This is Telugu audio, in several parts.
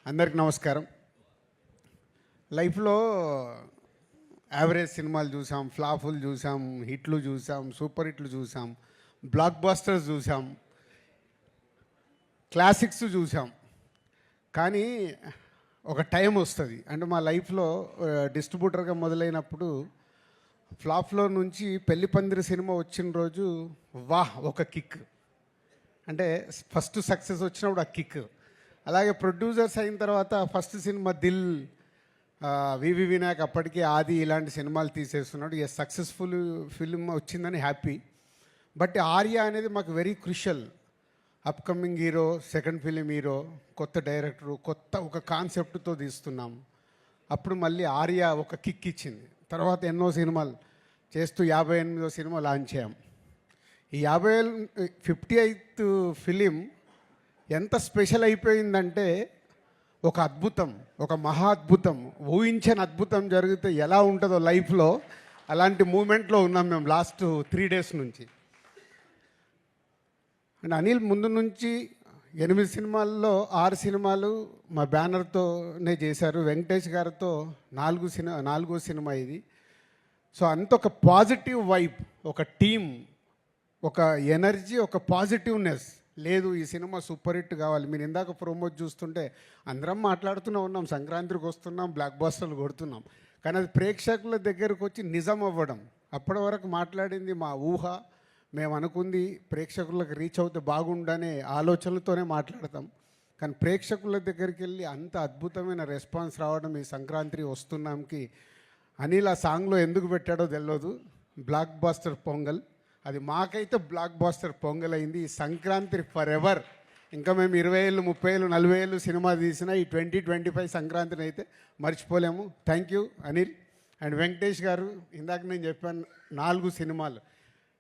అందరికి నమస్కారం. లైఫ్లో యావరేజ్ సినిమాలు చూసాం, ఫ్లాపులు చూసాం, హిట్లు చూసాం, సూపర్ హిట్లు చూసాం, బ్లాక్ బాస్టర్స్ చూసాం, క్లాసిక్స్ చూసాం. కానీ ఒక టైం వస్తుంది, అంటే మా లైఫ్లో డిస్ట్రిబ్యూటర్గా మొదలైనప్పుడు ఫ్లాప్లో నుంచి పెళ్లి పందిరి సినిమా వచ్చిన రోజు వాహ్ ఒక కిక్, అంటే ఫస్ట్ సక్సెస్ వచ్చినప్పుడు ఆ కిక్. అలాగే ప్రొడ్యూసర్స్ అయిన తర్వాత ఫస్ట్ సినిమా దిల్, వివి వినాయక్ అప్పటికే ఆది ఇలాంటి సినిమాలు తీసేస్తున్నాడు. ఏ సక్సెస్ఫుల్ ఫిల్మ్ వచ్చిందని హ్యాపీ. బట్ ఆర్య అనేది మాకు very crucial. Upcoming hero, second film hero, కొత్త డైరెక్టరు, కొత్త ఒక కాన్సెప్ట్తో తీస్తున్నాం. అప్పుడు మళ్ళీ ఆర్య ఒక కిక్ ఇచ్చింది. తర్వాత ఎన్నో సినిమాలు చేస్తూ 58వ సినిమా లాంచ్ చేయం. ఈ 58th ఫిలిం ఎంత స్పెషల్ అయిపోయిందంటే ఒక అద్భుతం, ఒక మహా అద్భుతం, ఊహించని అద్భుతం జరిగితే ఎలా ఉంటుందో లైఫ్లో అలాంటి మూమెంట్లో ఉన్నాం మేము లాస్ట్ 3 days నుంచి. అండ్ అనిల్ ముందు నుంచి 8 సినిమాల్లో 6 సినిమాలు మా బ్యానర్తోనే చేశారు. వెంకటేష్ గారితో 4వ సినిమా ఇది. సో అంత ఒక పాజిటివ్ వైబ్, ఒక టీం, ఒక ఎనర్జీ, ఒక పాజిటివ్నెస్. లేదు ఈ సినిమా సూపర్ హిట్ కావాలి. మీరు ఇందాక ప్రోమోట్ చూస్తుంటే అందరం మాట్లాడుతూనే ఉన్నాం, సంక్రాంతికి వస్తున్నాం, బ్లాక్ బాస్టర్లు కొడుతున్నాం. కానీ అది ప్రేక్షకుల దగ్గరకు వచ్చి నిజం అవ్వడం. అప్పటి వరకు మాట్లాడింది మా ఊహ, మేము అనుకుంది ప్రేక్షకులకు రీచ్ అవుతే బాగుండనే ఆలోచనలతోనే మాట్లాడతాం. కానీ ప్రేక్షకుల దగ్గరికి వెళ్ళి అంత అద్భుతమైన రెస్పాన్స్ రావడం ఈ సంక్రాంతి వస్తున్నాంకి అనిల్ ఆ సాంగ్లో ఎందుకు పెట్టాడో తెలియదు. బ్లాక్ బాస్టర్ పొంగల్, అది మాకైతే బ్లాక్ బాస్టర్ పొంగల్ అయింది. ఈ సంక్రాంతి ఫర్ ఎవర్. ఇంకా మేము 20 ఏళ్ళు, 30 ఏళ్ళు, 40 ఏళ్ళు సినిమా తీసినా ఈ 2025 సంక్రాంతిని అయితే మర్చిపోలేము. Thank you Anil. And Venkatesh గారు, ఇందాక నేను చెప్పాను 4 సినిమాలు.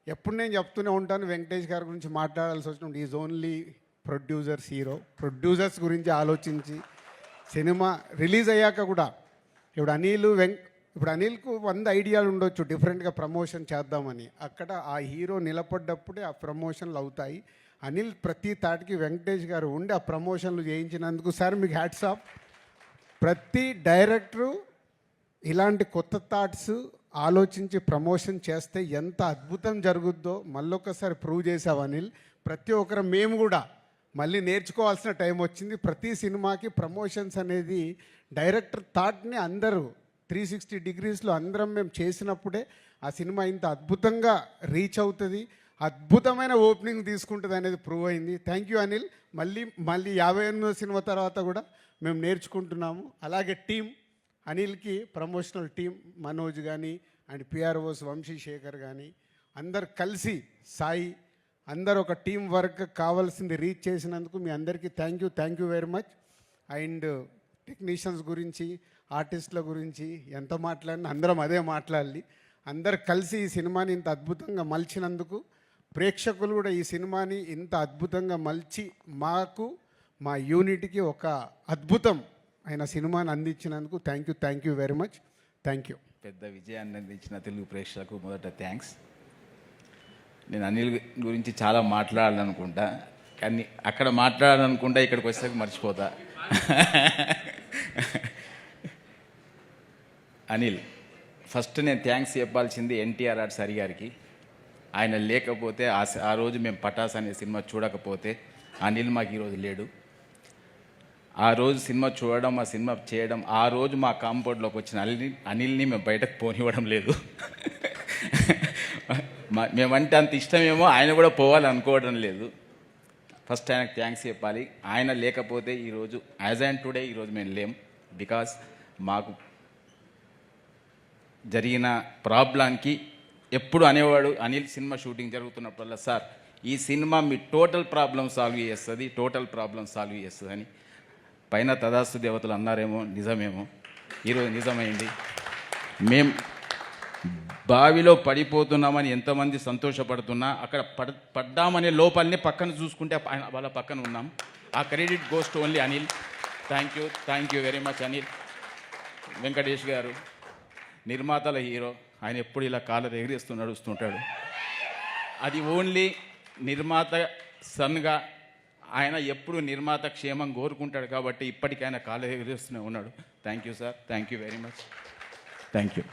ఎప్పుడు నేను చెప్తూనే ఉంటాను వెంకటేష్ గారి గురించి మాట్లాడాల్సి వచ్చినప్పుడు is only producers hero. Producers గురించి ఆలోచించి సినిమా రిలీజ్ అయ్యాక కూడా ఇప్పుడు అనిల్కు 100 ఐడియాలు ఉండొచ్చు డిఫరెంట్గా ప్రమోషన్ చేద్దామని. అక్కడ ఆ హీరో నిలబడ్డప్పుడే ఆ ప్రమోషన్లు అవుతాయి. అనిల్ ప్రతి తాటికి వెంకటేష్ గారు ఉండి ఆ ప్రమోషన్లు చేయించినందుకు సార్ మీకు హ్యాట్స్ ఆఫ్. ప్రతి డైరెక్టరు ఇలాంటి కొత్త థాట్స్ ఆలోచించి ప్రమోషన్ చేస్తే ఎంత అద్భుతం జరుగుద్దో మళ్ళొకసారి ప్రూవ్ చేసావు అనిల్. ప్రతి ఒక్కరు మేము కూడా మళ్ళీ నేర్చుకోవాల్సిన టైం వచ్చింది. ప్రతి సినిమాకి ప్రమోషన్స్ అనేది డైరెక్టర్ థాట్ని అందరూ 360 degreesలో అందరం మేము చేసినప్పుడే ఆ సినిమా ఇంత అద్భుతంగా రీచ్ అవుతుంది, అద్భుతమైన ఓపెనింగ్ తీసుకుంటుంది అనేది ప్రూవ్ అయింది. Thank you Anil. మళ్ళీ 58వ సినిమా తర్వాత కూడా మేము నేర్చుకుంటున్నాము. అలాగే టీం అనిల్కి ప్రమోషనల్ టీం మనోజ్ కానీ అండ్ పిఆర్ఓస్ వంశీశేఖర్ కానీ అందరు కలిసి సాయి అందరు ఒక టీం వర్క్ కావాల్సింది రీచ్ చేసినందుకు మీ అందరికీ thank you very much. And technicians గురించి, ఆర్టిస్టుల గురించి ఎంత మాట్లాడినా అందరం అదే మాట్లాడాలి. అందరు కలిసి ఈ సినిమాని ఇంత అద్భుతంగా మలిచినందుకు, ప్రేక్షకులు కూడా ఈ సినిమాని ఇంత అద్భుతంగా మలిచి మాకు, మా యూనిట్కి ఒక అద్భుతం అయిన సినిమాని అందించినందుకు thank you very much. Thank you. పెద్ద విజయాన్ని అందించిన తెలుగు ప్రేక్షకులకు మొదట థ్యాంక్స్. నేను అనిల్ గురించి చాలా మాట్లాడాలనుకుంటా, కానీ అక్కడ మాట్లాడాలనుకుంటా ఇక్కడికి వచ్చేసరికి మర్చిపోతా. అనిల్, ఫస్ట్ నేను థ్యాంక్స్ చెప్పాల్సింది ఎన్టీఆర్ సరి గారికి. ఆయన లేకపోతే ఆ రోజు మేము పటాస్ అనే సినిమా చూడకపోతే అనిల్ మాకు ఈరోజు లేడు. ఆ రోజు సినిమా చూడడం, ఆ సినిమా చేయడం, ఆ రోజు మా కాంపౌండ్లోకి వచ్చిన అనిల్ని మేము బయటకు పోనివ్వడం లేదు. మేమంటే అంత ఇష్టమేమో ఆయన కూడా పోవాలనుకోవడం లేదు. ఫస్ట్ ఆయనకు థ్యాంక్స్ చెప్పాలి. ఆయన లేకపోతే ఈరోజు యాజ్ అండ్ టుడే ఈరోజు మేము లేం. బికాస్ మాకు జరిగిన ప్రాబ్లంకి ఎప్పుడు అనేవాడు అనిల్ సినిమా షూటింగ్ జరుగుతున్నప్పుడల్లా, సార్ ఈ సినిమా మీ టోటల్ ప్రాబ్లం సాల్వ్ చేస్తుంది అని. పైన తదాస్తు దేవతలు అన్నారేమో, నిజమేమో, ఈరోజు నిజమైంది. మేము బావిలో పడిపోతున్నామని ఎంతమంది సంతోషపడుతున్నా అక్కడ పడ్డామనే లోపలనే పక్కన చూసుకుంటే వాళ్ళ పక్కన ఉన్నాం. ఆ credit goes to only Anil. Thank you very much Anil. Venkatesh గారు నిర్మాతల హీరో, ఆయన ఎప్పుడు ఇలా కాలర్ ఎగిరేస్తూ నడుస్తుంటాడు. అది ఓన్లీ నిర్మాత సన్గా ఆయన ఎప్పుడు నిర్మాత క్షేమం కోరుకుంటాడు కాబట్టి ఇప్పటికైనా కాలు ఎగరేస్తూనే ఉన్నాడు. Thank you sir, thank you very much, thank you.